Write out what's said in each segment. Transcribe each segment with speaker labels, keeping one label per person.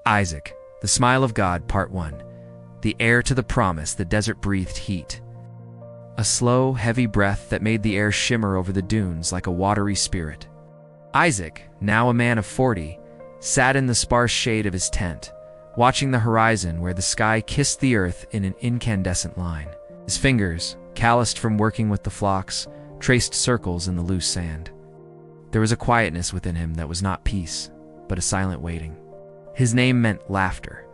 Speaker 1: Isaac, the smile of God, Part 1. The heir to the promise, the desert-breathed heat. A slow, heavy breath that made the air shimmer over the dunes like a watery spirit. Isaac, now a man of 40, sat in the sparse shade of his tent, watching the horizon where the sky kissed the earth in an incandescent line. His fingers, calloused from working with the flocks, traced circles in the loose sand. There was a quietness within him that was not peace, but a silent waiting. His name meant laughter.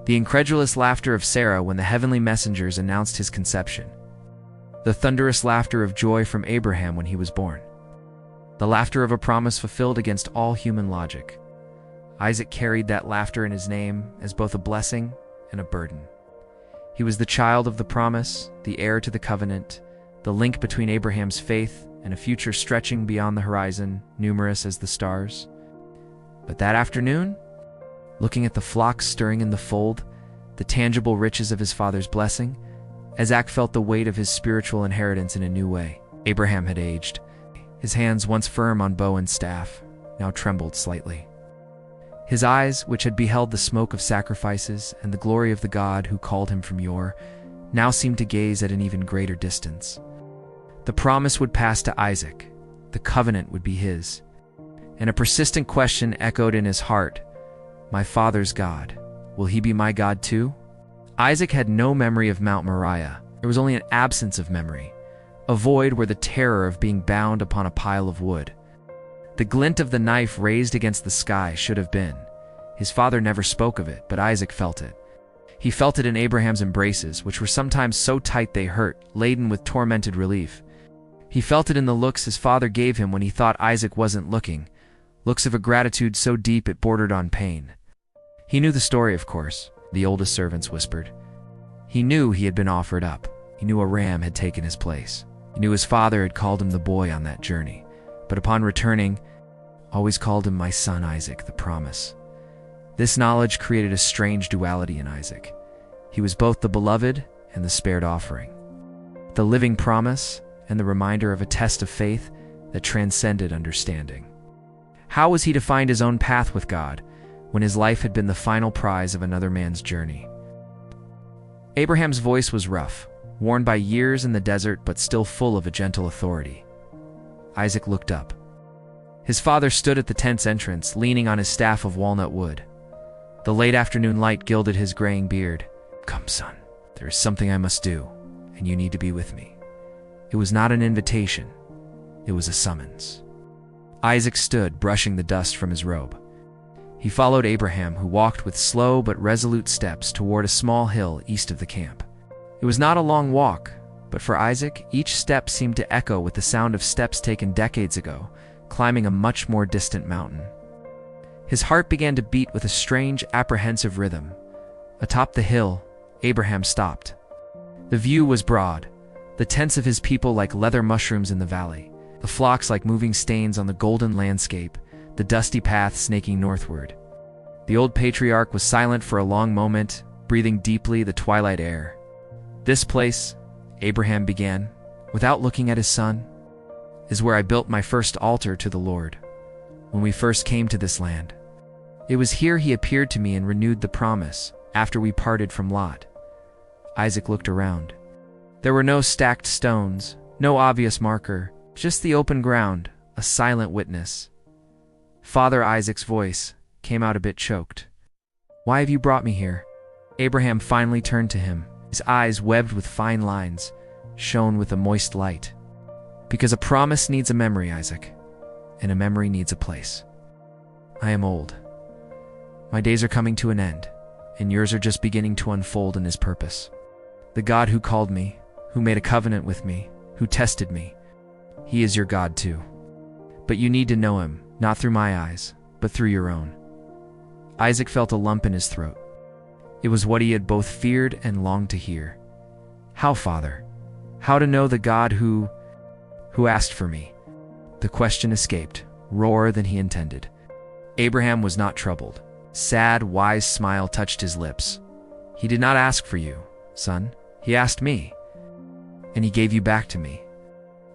Speaker 1: The incredulous laughter of Sarah when the heavenly messengers announced his conception. The thunderous laughter of joy from Abraham when he was born. The laughter of a promise fulfilled against all human logic. Isaac carried that laughter in his name as both a blessing and a burden. He was the child of the promise, the heir to the covenant, the link between Abraham's faith and a future stretching beyond the horizon, numerous as the stars. But that afternoon, looking at the flocks stirring in the fold, the tangible riches of his father's blessing, Isaac felt the weight of his spiritual inheritance in a new way. Abraham had aged. His hands, once firm on bow and staff, now trembled slightly. His eyes, which had beheld the smoke of sacrifices and the glory of the God who called him from yore, now seemed to gaze at an even greater distance. The promise would pass to Isaac. The covenant would be his. And a persistent question echoed in his heart. My father's God, will he be my God too? Isaac had no memory of Mount Moriah. There was only an absence of memory, a void where the terror of being bound upon a pile of wood. The glint of the knife raised against the sky should have been. His father never spoke of it, but Isaac felt it. He felt it in Abraham's embraces, which were sometimes so tight they hurt, laden with tormented relief. He felt it in the looks his father gave him when he thought Isaac wasn't looking, looks of a gratitude so deep it bordered on pain. He knew the story, of course, the oldest servants whispered. He knew he had been offered up. He knew a ram had taken his place. He knew his father had called him the boy on that journey. But upon returning, always called him my son Isaac, the promise. This knowledge created a strange duality in Isaac. He was both the beloved and the spared offering. The living promise and the reminder of a test of faith that transcended understanding. How was he to find his own path with God when his life had been the final prize of another man's journey? Abraham's voice was rough, worn by years in the desert but still full of a gentle authority. Isaac looked up. His father stood at the tent's entrance, leaning on his staff of walnut wood. The late afternoon light gilded his graying beard. Come, son, there is something I must do, and you need to be with me. It was not an invitation. It was a summons. Isaac stood, brushing the dust from his robe. He followed Abraham, who walked with slow but resolute steps toward a small hill east of the camp. It was not a long walk, but for Isaac, each step seemed to echo with the sound of steps taken decades ago, climbing a much more distant mountain. His heart began to beat with a strange, apprehensive rhythm. Atop the hill, Abraham stopped. The view was broad, the tents of his people like leather mushrooms in the valley, the flocks like moving stains on the golden landscape, the dusty path snaking northward. The old patriarch was silent for a long moment, breathing deeply the twilight air. This place, Abraham began, without looking at his son, is where I built my first altar to the Lord, when we first came to this land. It was here he appeared to me and renewed the promise, after we parted from Lot. Isaac looked around. There were no stacked stones, no obvious marker, just the open ground, a silent witness. Father Isaac's voice came out a bit choked. Why have you brought me here? Abraham finally turned to him. His eyes, webbed with fine lines, shone with a moist light. Because a promise needs a memory, Isaac, and a memory needs a place. I am old. My days are coming to an end, and yours are just beginning to unfold in his purpose. The God who called me, who made a covenant with me, who tested me, he is your God too. But you need to know him, not through my eyes, but through your own. Isaac felt a lump in his throat. It was what he had both feared and longed to hear. How, Father? How to know the God who asked for me? The question escaped, rawer than he intended. Abraham was not troubled. Sad, wise smile touched his lips. He did not ask for you, son. He asked me, and he gave you back to me,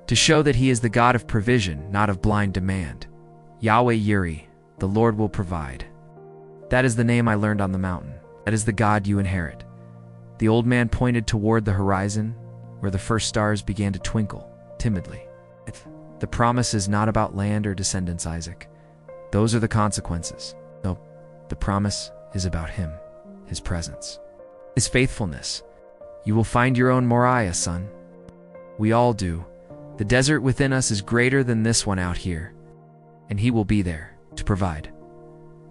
Speaker 1: to show that he is the God of provision, not of blind demand. Yahweh Yireh, the Lord will provide. That is the name I learned on the mountain. That is the God you inherit." The old man pointed toward the horizon, where the first stars began to twinkle, timidly. "The promise is not about land or descendants, Isaac. Those are the consequences. No, the promise is about him, his presence, his faithfulness. You will find your own Moriah, son. We all do. The desert within us is greater than this one out here, and he will be there to provide.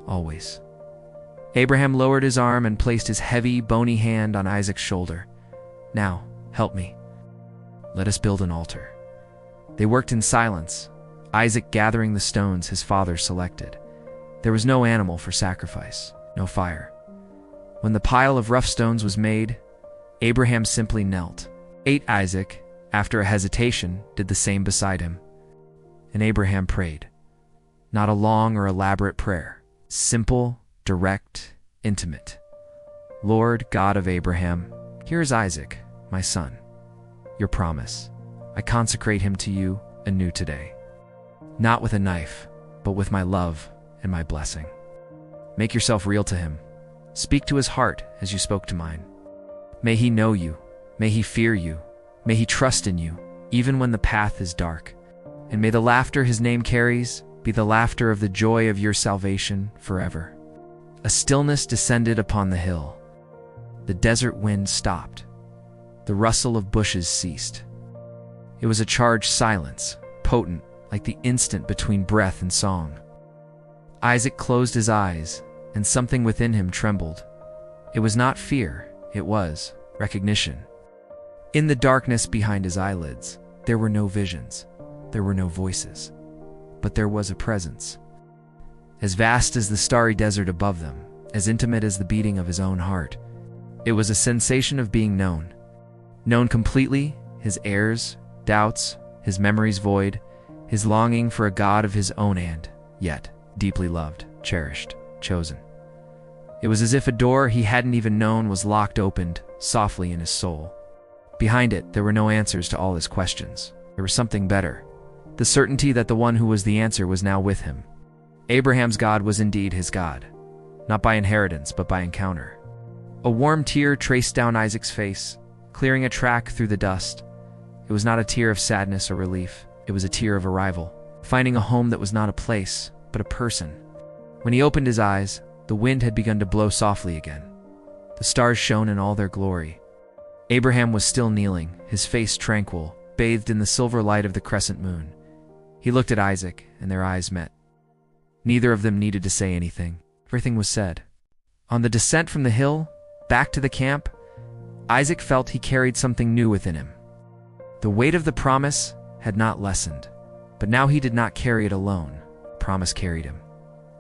Speaker 1: Always." Abraham lowered his arm and placed his heavy, bony hand on Isaac's shoulder. "Now, help me. Let us build an altar." They worked in silence, Isaac gathering the stones his father selected. There was no animal for sacrifice, no fire. When the pile of rough stones was made, Abraham simply knelt. Isaac, after a hesitation, did the same beside him. And Abraham prayed. Not a long or elaborate prayer. Simple, direct, intimate. "Lord God of Abraham, here is Isaac, my son. Your promise. I consecrate him to you anew today. Not with a knife, but with my love and my blessing. Make yourself real to him. Speak to his heart as you spoke to mine. May he know you. May he fear you. May he trust in you, even when the path is dark. And may the laughter his name carries be the laughter of the joy of your salvation forever." A stillness descended upon the hill. The desert wind stopped. The rustle of bushes ceased. It was a charged silence, potent, like the instant between breath and song. Isaac closed his eyes, and something within him trembled. It was not fear, it was recognition. In the darkness behind his eyelids, there were no visions, there were no voices, but there was a presence. As vast as the starry desert above them, as intimate as the beating of his own heart. It was a sensation of being known. Known completely, his heirs, doubts, his memories void, his longing for a God of his own and, yet, deeply loved, cherished, chosen. It was as if a door he hadn't even known was locked opened softly in his soul. Behind it, there were no answers to all his questions. There was something better. The certainty that the one who was the answer was now with him. Abraham's God was indeed his God, not by inheritance, but by encounter. A warm tear traced down Isaac's face, clearing a track through the dust. It was not a tear of sadness or relief. It was a tear of arrival, finding a home that was not a place, but a person. When he opened his eyes, the wind had begun to blow softly again. The stars shone in all their glory. Abraham was still kneeling, his face tranquil, bathed in the silver light of the crescent moon. He looked at Isaac, and their eyes met. Neither of them needed to say anything. Everything was said. On the descent from the hill, back to the camp, Isaac felt he carried something new within him. The weight of the promise had not lessened, but now he did not carry it alone. Promise carried him.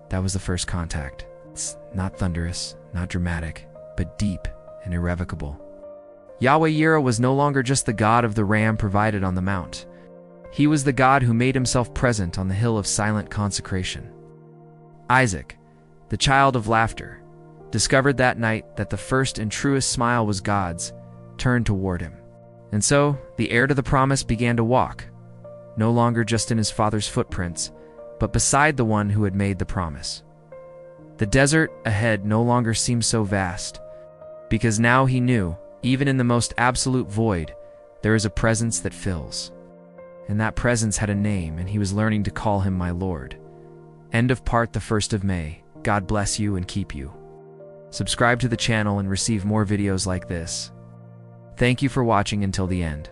Speaker 1: That was the first contact. It's not thunderous, not dramatic, but deep and irrevocable. Yahweh Yireh was no longer just the God of the ram provided on the mount. He was the God who made himself present on the hill of silent consecration. Isaac, the child of laughter, discovered that night that the first and truest smile was God's, turned toward him. And so, the heir to the promise began to walk, no longer just in his father's footprints, but beside the one who had made the promise. The desert ahead no longer seemed so vast, because now he knew, even in the most absolute void, there is a presence that fills. And that presence had a name, and he was learning to call him my Lord. End of part the 1st of May. God bless you and keep you. Subscribe to the channel and receive more videos like this. Thank you for watching until the end.